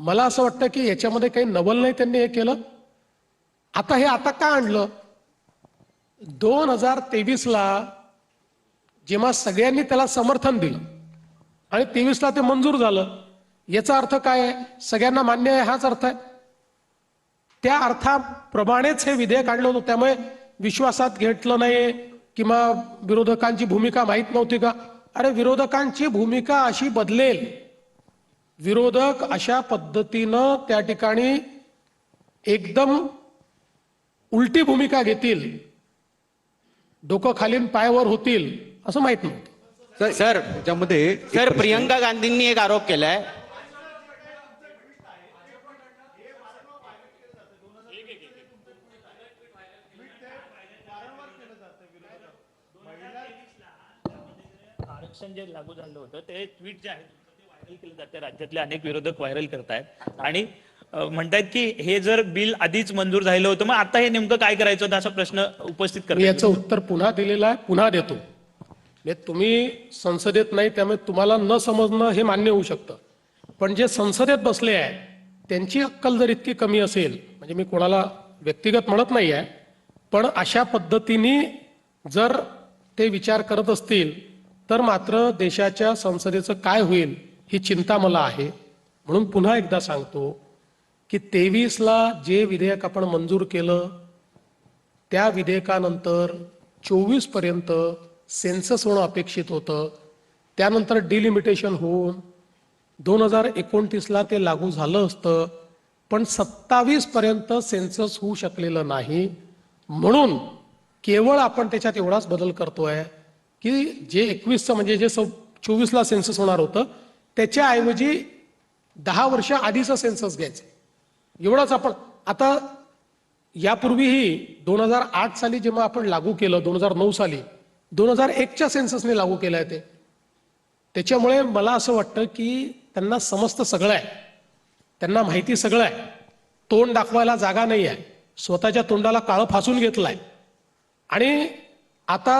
मला असं वाटतं की याच्यामध्ये काही नवल नाही त्यांनी हे केलं. आता हे का आणलं? 2023ला जेव्हा सगळ्यांनी त्याला समर्थन दिलं आणि 23ला ते मंजूर झालं, याचा अर्थ काय आहे? सगळ्यांना मान्य आहे हाच अर्थ आहे. त्या अर्थाप्रमाणेच हे विधेयक आणलं होतं. त्यामुळे विश्वासात घेतलं नाही किंवा विरोधकांची भूमिका माहीत नव्हती का? अरे विरोधकांची भूमिका अशी बदलेल, विरोधक अशा पद्धतीनं त्या ठिकाणी एकदम उलटी भूमिका घेतील, डोकं खालीन पायावर होतील असं माहित नव्हतं. सर त्यामध्ये सर प्रियंका गांधींनी एक आरोप केलाय. आरक्षण जे लागू झालं होतं ते ट्विट जे आहे ते व्हायरल केलं जाते. राज्यातले अनेक विरोधक व्हायरल करतायत आणि म्हणतायत की हे जर बिल आधीच मंजूर झालं होतं, मग आता हे नेमकं काय करायचं होतं असा प्रश्न उपस्थित करतात. मी याचं उत्तर पुन्हा दिलेलं आहे, पुन्हा देतो. तुम्ही संसदेत नाही त्यामुळे तुम्हाला न समजणं हे मान्य होऊ शकतं, पण जे संसदेत बसले आहे त्यांची अक्कल जर इतकी कमी असेल, म्हणजे मी कोणाला व्यक्तिगत म्हणत नाही आहे, पण अशा पद्धतीने जर ते विचार करत असतील तर मात्र देशाच्या संसदेचं काय होईल ही चिंता मला आहे. म्हणून पुन्हा एकदा सांगतो की 23ला जे विधेयक आपण मंजूर केलं त्या विधेयकानंतर 24 पर्यंत सेन्सस होणं अपेक्षित होतं. त्यानंतर डिलिमिटेशन होऊन 2029ला ते लागू झालं असतं, पण 27 पर्यंत सेन्सस होऊ शकलेलं नाही. म्हणून केवळ आपण त्याच्यात एवढाच बदल करतोय की जे 21चं म्हणजे जे 24ला सेन्सस होणार होतं त्याच्याऐवजी 10 वर्ष आधीचं सेन्सस घ्यायचं, एवढाच आपण. आता यापूर्वीही 2008 साली जेव्हा आपण लागू केलं, 2009 साली 2001च्या सेन्ससने लागू केलं आहे ते. त्याच्यामुळे मला असं वाटतं की त्यांना समजतं सगळं आहे, त्यांना माहिती सगळं आहे, तोंड दाखवायला जागा नाही आहे, स्वतःच्या तोंडाला काळं फासून घेतलंय आणि आता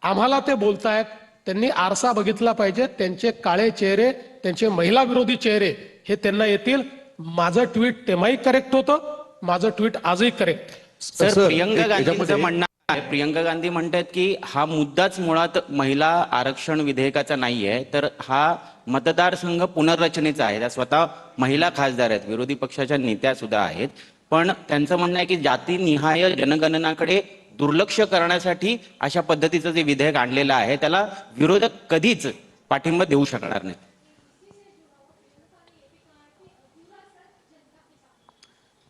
आम्हाला ते बोलतायत. त्यांनी आरसा बघितला पाहिजे, त्यांचे काळे चेहरे, त्यांचे महिला विरोधी चेहरे हे त्यांना येतील. माझं ट्विट तेव्हाही करेक्ट होतं, माझं ट्विट आजही करेक्ट आहे. सर प्रियंका गांधींचं म्हणणं आहे, प्रियंका गांधी म्हणतात की हा मुद्दाच मुळात महिला आरक्षण विधेयकाचा नाहीये, तर हा मतदारसंघ पुनर्रचनेचा आहे. त्या स्वतः महिला खासदार आहेत, विरोधी पक्षाच्या नेत्या सुद्धा आहेत, पण त्यांचं म्हणणं आहे की जातीनिहाय जनगणनाकडे दुर्लक्ष करण्यासाठी अशा पद्धतीचं जे विधेयक आणलेलं आहे त्याला विरोधक कधीच पाठिंबा देऊ शकणार नाही.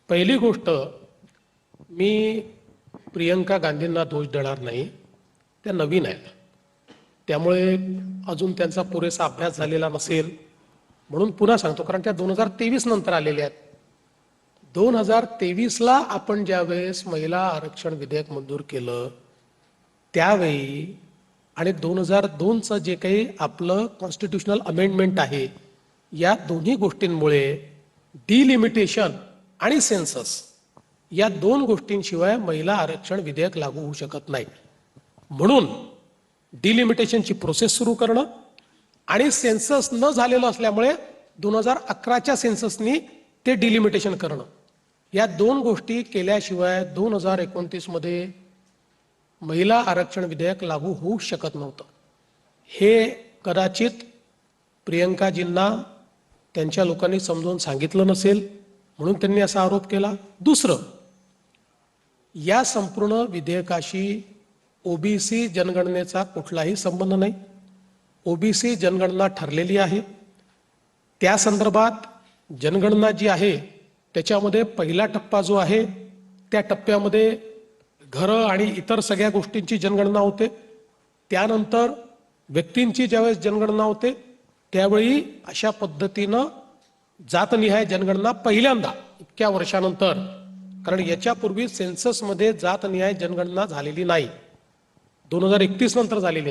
पहिली गोष्ट, मी प्रियंका गांधींना दोष देणार नाही, त्या नवीन आहेत, त्यामुळे अजून त्यांचा पुरेसा अभ्यास झालेला नसेल म्हणून पुन्हा सांगतो. कारण त्या 2023 नंतर आलेल्या आहेत. 2023ला आपण ज्यावेळेस महिला आरक्षण विधेयक मंजूर केलं त्यावेळी आणि 2002चं जे काही आपलं कॉन्स्टिट्युशनल अमेंडमेंट आहे, या दोन्ही गोष्टींमुळे डिलिमिटेशन आणि सेन्सस या दोन गोष्टींशिवाय महिला आरक्षण विधेयक लागू होऊ शकत नाही. म्हणून डिलिमिटेशनची प्रोसेस सुरू करणं आणि सेन्सस न झालेलं असल्यामुळे 2011च्या सेन्ससनी ते डिलिमिटेशन करणं, या दोन गोष्टी केल्याशिवाय 2029 मध्ये महिला आरक्षण विधेयक लागू होऊ शकत नव्हतं. हे कदाचित प्रियंकाजींना त्यांच्या लोकांनी समजून सांगितलं नसेल म्हणून त्यांनी असा आरोप केला. दुसरं, या संपूर्ण विधेयकाशी ओबीसी जनगणनेचा कुठलाही संबंध नाही. ओबीसी जनगणना ठरलेली आहे. त्या संदर्भात जनगणना जी आहे त्याच्यामध्ये पहिला टप्पा जो आहे त्या टप्प्यामध्ये घरं आणि इतर सगळ्या गोष्टींची जनगणना होते. त्यानंतर व्यक्तींची ज्यावेळेस जनगणना होते त्यावेळी अशा पद्धतीनं जातनिहाय जनगणना पहिल्यांदा इतक्या वर्षानंतर, कारण याच्यापूर्वी सेन्ससमध्ये जातनिहाय जनगणना झालेली नाही, 2031 नंतर झालेली.